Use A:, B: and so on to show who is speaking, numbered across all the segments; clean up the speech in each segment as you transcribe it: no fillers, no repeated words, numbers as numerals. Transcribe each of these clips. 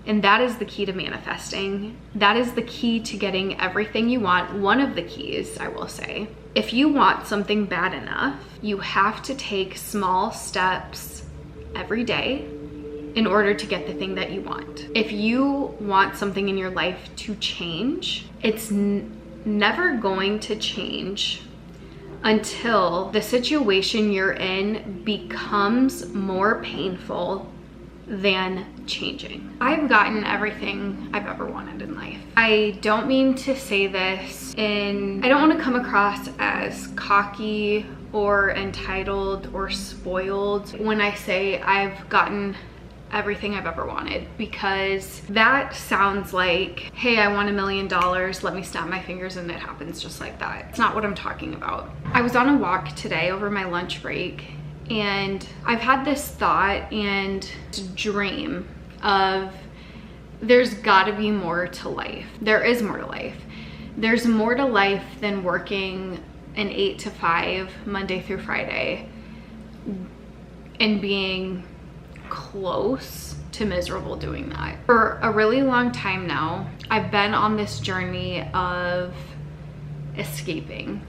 A: And that is the key to manifesting. That is the key to getting everything you want. One of the keys, I will say. If you want something bad enough, you have to take small steps every day in order to get the thing that you want. If you want something in your life to change, it's never going to change until the situation you're in becomes more painful than changing. I've gotten everything I've ever wanted in life. I don't mean to say this, and I don't want to come across as cocky or entitled or spoiled when I say I've gotten everything I've ever wanted, because that sounds like, hey, I want $1 million, let me snap my fingers and it happens just like that. It's not what I'm talking about. I was on a walk today over my lunch break, and I've had this thought and dream of there's gotta be more to life. There is more to life. There's more to life than working an 8 to 5 Monday through Friday and being close to miserable doing that. For a really long time now, I've been on this journey of escaping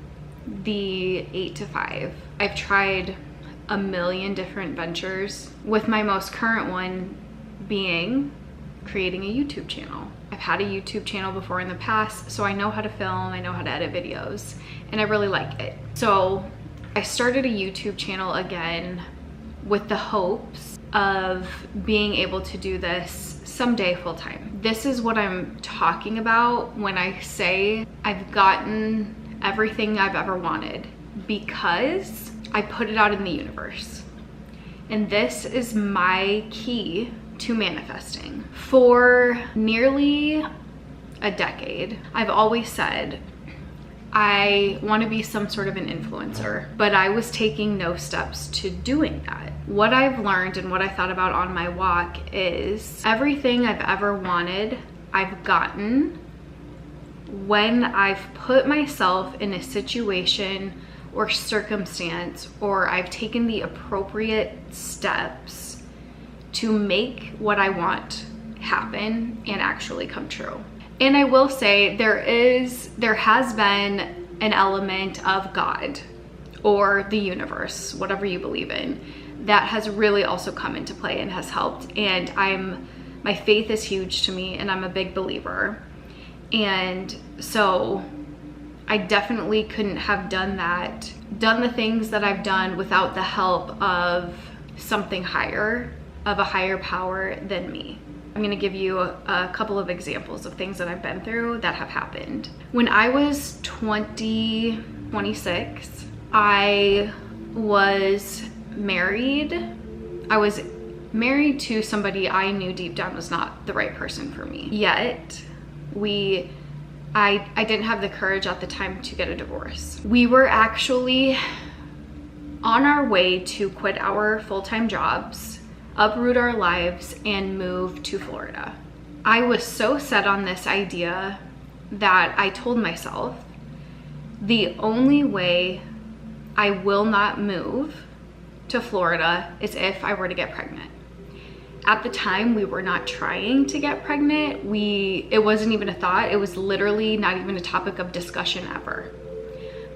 A: the 8 to 5. I've tried a million different ventures, with my most current one being creating a YouTube channel. I've had a YouTube channel before in the past, so I know how to film, I know how to edit videos, and I really like it. So I started a YouTube channel again with the hopes of being able to do this someday full time. This is what I'm talking about when I say I've gotten everything I've ever wanted, because I put it out in the universe. And this is my key to manifesting. For nearly a decade, I've always said I want to be some sort of an influencer, but I was taking no steps to doing that. What I've learned and what I thought about on my walk is everything I've ever wanted, I've gotten when I've put myself in a situation or circumstance, or I've taken the appropriate steps to make what I want happen and actually come true. And I will say there has been an element of God or the universe, whatever you believe in, that has really also come into play and has helped. And my faith is huge to me, and I'm a big believer. And so I definitely couldn't have done the things that I've done without the help of something higher, of a higher power than me. I'm gonna give you a couple of examples of things that I've been through that have happened. When I was 26, I was married. I was married to somebody I knew deep down was not the right person for me. Yet, I didn't have the courage at the time to get a divorce. We were actually on our way to quit our full-time jobs, uproot our lives, and move to Florida. I was so set on this idea that I told myself, the only way I will not move to Florida is if I were to get pregnant. At the time, we were not trying to get pregnant. It wasn't even a thought. It was literally not even a topic of discussion ever.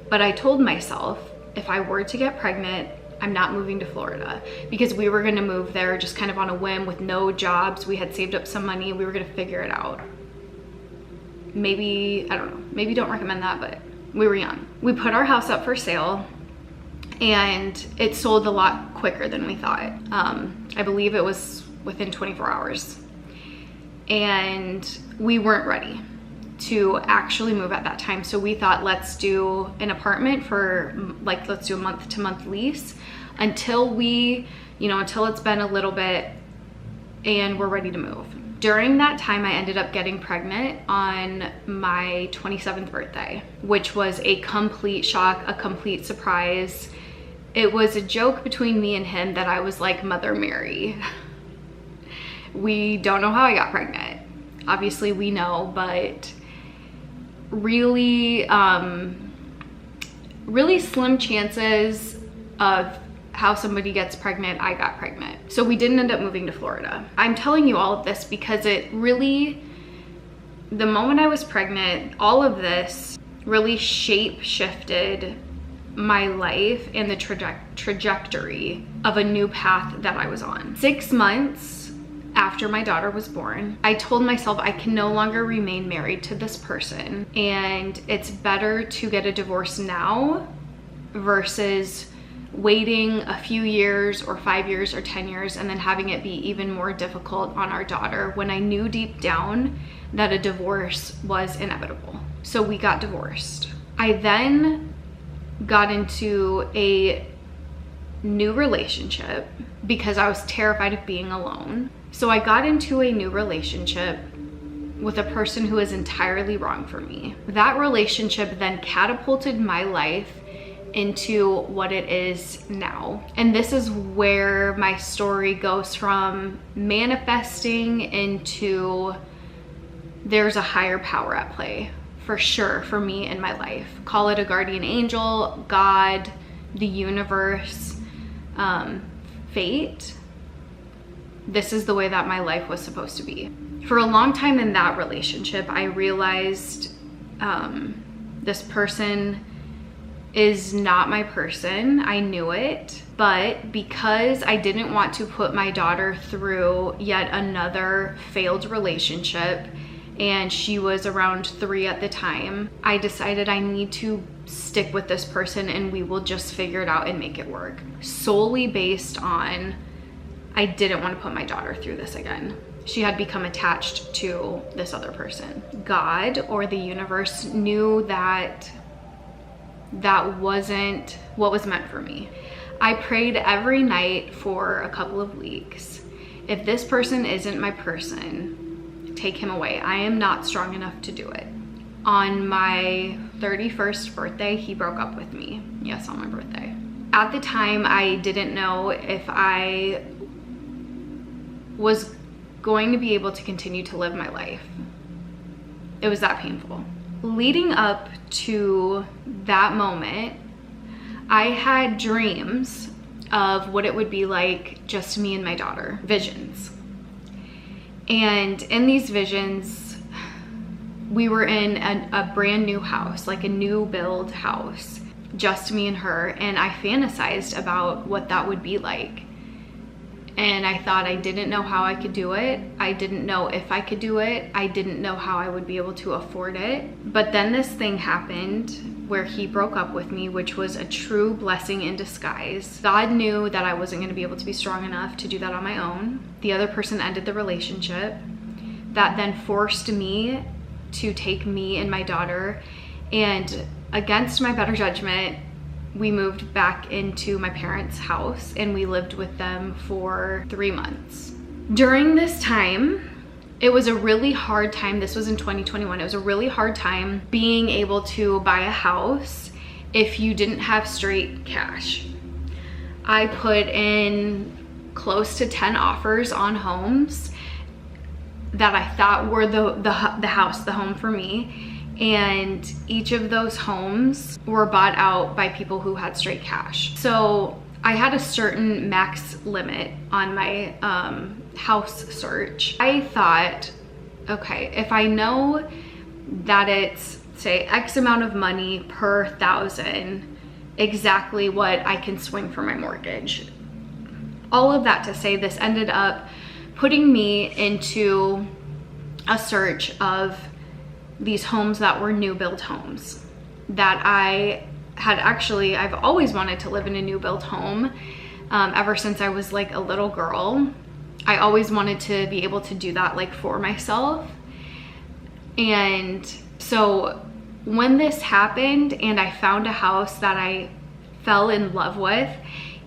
A: But I told myself, if I were to get pregnant, I'm not moving to Florida, because we were gonna move there just kind of on a whim with no jobs. We had saved up some money. We were gonna figure it out. Maybe, I don't know, maybe don't recommend that, but we were young. We put our house up for sale, and it sold a lot quicker than we thought. I believe it was within 24 hours. And we weren't ready to actually move at that time. So we thought, let's do an apartment for let's do a month-to-month lease until until it's been a little bit and we're ready to move. During that time, I ended up getting pregnant on my 27th birthday, which was a complete shock, a complete surprise. It was a joke between me and him that I was like Mother Mary. We don't know how I got pregnant. Obviously we know, but really, really slim chances of how somebody gets pregnant, I got pregnant. So we didn't end up moving to Florida. I'm telling you all of this because it really, the moment I was pregnant, all of this really shape shifted my life and the trajectory of a new path that I was on. 6 months after my daughter was born, I told myself I can no longer remain married to this person, and it's better to get a divorce now versus waiting a few years or 5 years or 10 years and then having it be even more difficult on our daughter, when I knew deep down that a divorce was inevitable. So we got divorced. I then got into a new relationship because I was terrified of being alone. So I got into a new relationship with a person who is entirely wrong for me. That relationship then catapulted my life into what it is now. And this is where my story goes from manifesting into there's a higher power at play, for sure, for me in my life. Call it a guardian angel, God, the universe, fate. This is the way that my life was supposed to be. For a long time in that relationship, I realized this person is not my person. I knew it, but because I didn't want to put my daughter through yet another failed relationship, and she was around 3 at the time, I decided I need to stick with this person and we will just figure it out and make it work. Solely based on, I didn't want to put my daughter through this again. She had become attached to this other person. God or the universe knew that that wasn't what was meant for me. I prayed every night for a couple of weeks. If this person isn't my person, take him away. I am not strong enough to do it. On my 31st birthday, he broke up with me. Yes, on my birthday. At the time, I didn't know if I was going to be able to continue to live my life. It was that painful. Leading up to that moment, I had dreams of what it would be like just me and my daughter, visions. And in these visions, we were in a brand new house, like a new build house, just me and her, and I fantasized about what that would be like. And I thought I didn't know how I could do it. I didn't know if I could do it. I didn't know how I would be able to afford it. But then this thing happened where he broke up with me, which was a true blessing in disguise. God knew that I wasn't going to be able to be strong enough to do that on my own. The other person ended the relationship. That then forced me to take me and my daughter, and against my better judgment, we moved back into my parents' house and we lived with them for 3 months. During this time, it was a really hard time. This was in 2021. It was a really hard time being able to buy a house if you didn't have straight cash. I put in close to 10 offers on homes that I thought were the home for me. And each of those homes were bought out by people who had straight cash. So I had a certain max limit on my house search. I thought, okay, if I know that it's, say, X amount of money per 1,000, exactly what I can swing for my mortgage. All of that to say, this ended up putting me into a search of these homes that were new build homes that I've always wanted to live in a new build home ever since I was like a little girl. I always wanted to be able to do that like for myself. And so when this happened and I found a house that I fell in love with,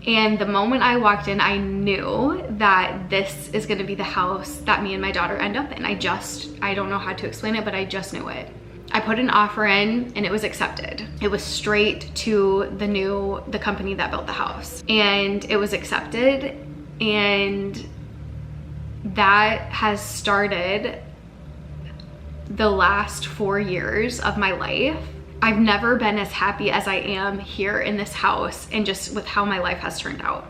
A: and the moment I walked in, I knew that this is gonna be the house that me and my daughter end up in. I don't know how to explain it, but I just knew it. I put an offer in and it was accepted. It was straight to the company that built the house, and it was accepted. And that has started the last 4 years of my life. I've never been as happy as I am here in this house and just with how my life has turned out.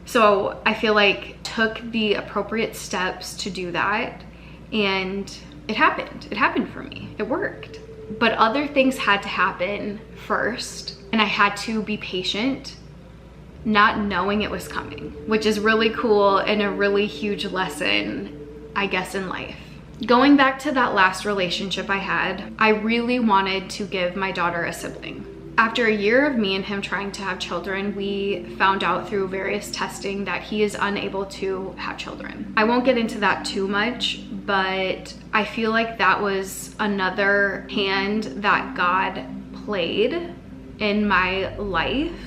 A: So I feel like took the appropriate steps to do that, and it happened. It happened for me. It worked. But other things had to happen first, and I had to be patient, not knowing it was coming, which is really cool and a really huge lesson, I guess, in life. Going back to that last relationship I had, I really wanted to give my daughter a sibling. After a year of me and him trying to have children, we found out through various testing that he is unable to have children. I won't get into that too much, but I feel like that was another hand that God played in my life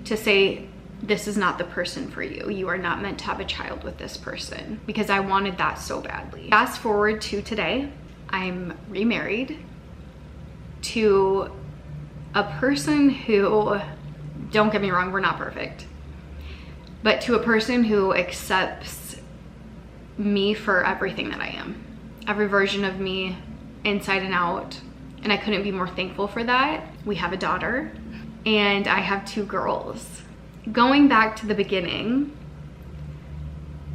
A: to say, this is not the person for you. You are not meant to have a child with this person, because I wanted that so badly. Fast forward to today, I'm remarried to a person who, don't get me wrong, we're not perfect, but to a person who accepts me for everything that I am, every version of me, inside and out. And I couldn't be more thankful for that. We have a daughter and I have 2 girls. Going back to the beginning,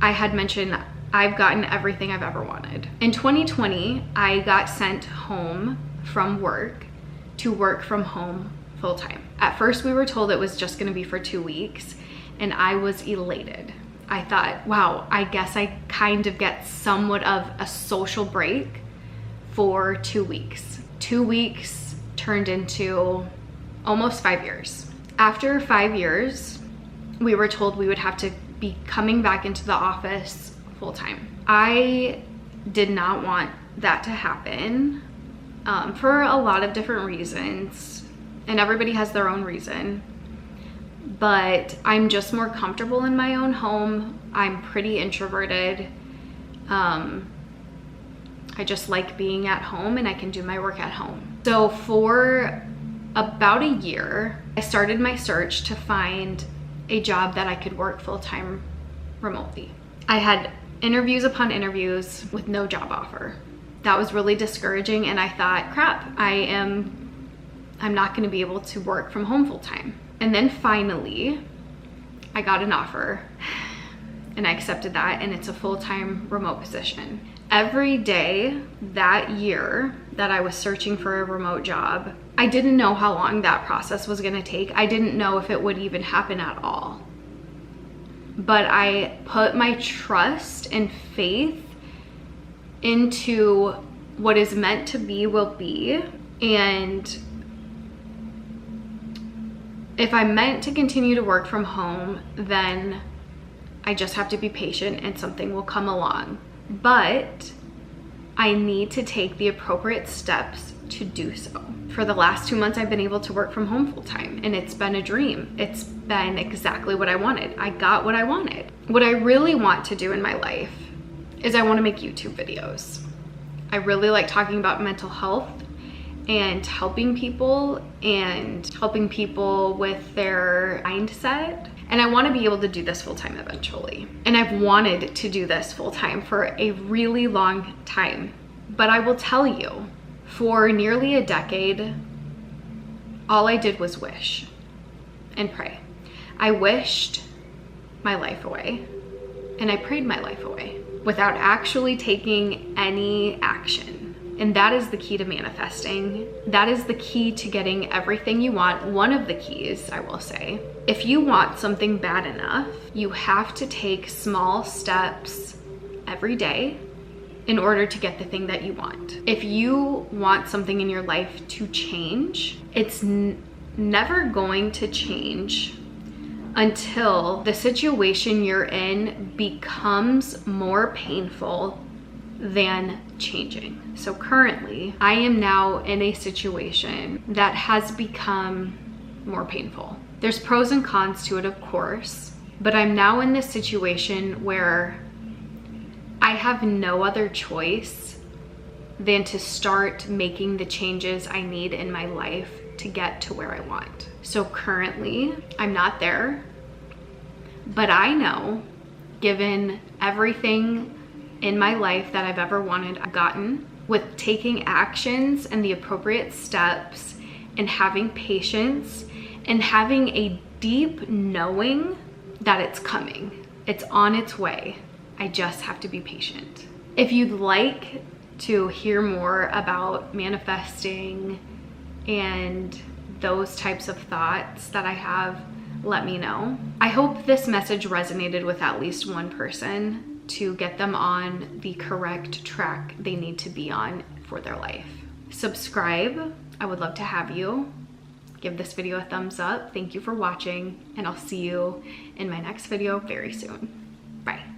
A: I had mentioned I've gotten everything I've ever wanted. In 2020, I got sent home from work to work from home full-time. At first, we were told it was just gonna be for 2 weeks, and I was elated. I thought, wow, I guess I kind of get somewhat of a social break for 2 weeks. 2 weeks turned into almost 5 years. After 5 years, we were told we would have to be coming back into the office full-time. I did not want that to happen for a lot of different reasons, and everybody has their own reason. But I'm just more comfortable in my own home. I'm pretty introverted. I just like being at home, and I can do my work at home. So for about a year, I started my search to find a job that I could work full-time remotely. I had interviews upon interviews with no job offer. That was really discouraging, and I thought, crap, I'm not gonna be able to work from home full-time. And then finally, I got an offer and I accepted that, and it's a full-time remote position. Every day that year that I was searching for a remote job, I didn't know how long that process was gonna take. I didn't know if it would even happen at all. But I put my trust and faith into what is meant to be will be, and if I'm meant to continue to work from home, then I just have to be patient and something will come along. But I need to take the appropriate steps to do so. For the last 2 months, I've been able to work from home full time, and it's been a dream. It's been exactly what I wanted. I got what I wanted. What I really want to do in my life is I want to make YouTube videos. I really like talking about mental health and helping people with their mindset. And I want to be able to do this full-time eventually. And I've wanted to do this full-time for a really long time. But I will tell you, for nearly a decade, all I did was wish and pray. I wished my life away, and I prayed my life away without actually taking any action. And that is the key to manifesting. That is the key to getting everything you want. One of the keys, I will say. If you want something bad enough, you have to take small steps every day in order to get the thing that you want. If you want something in your life to change, it's never going to change until the situation you're in becomes more painful than changing. So currently, I am now in a situation that has become more painful. There's pros and cons to it, of course, but I'm now in this situation where I have no other choice than to start making the changes I need in my life to get to where I want. So currently, I'm not there, but I know, given everything in my life that I've ever wanted, I've gotten, with taking actions and the appropriate steps and having patience and having a deep knowing that it's coming. It's on its way. I just have to be patient. If you'd like to hear more about manifesting and those types of thoughts that I have, let me know. I hope this message resonated with at least one person to get them on the correct track they need to be on for their life. Subscribe. I would love to have you. Give this video a thumbs up. Thank you for watching, and I'll see you in my next video very soon. Bye.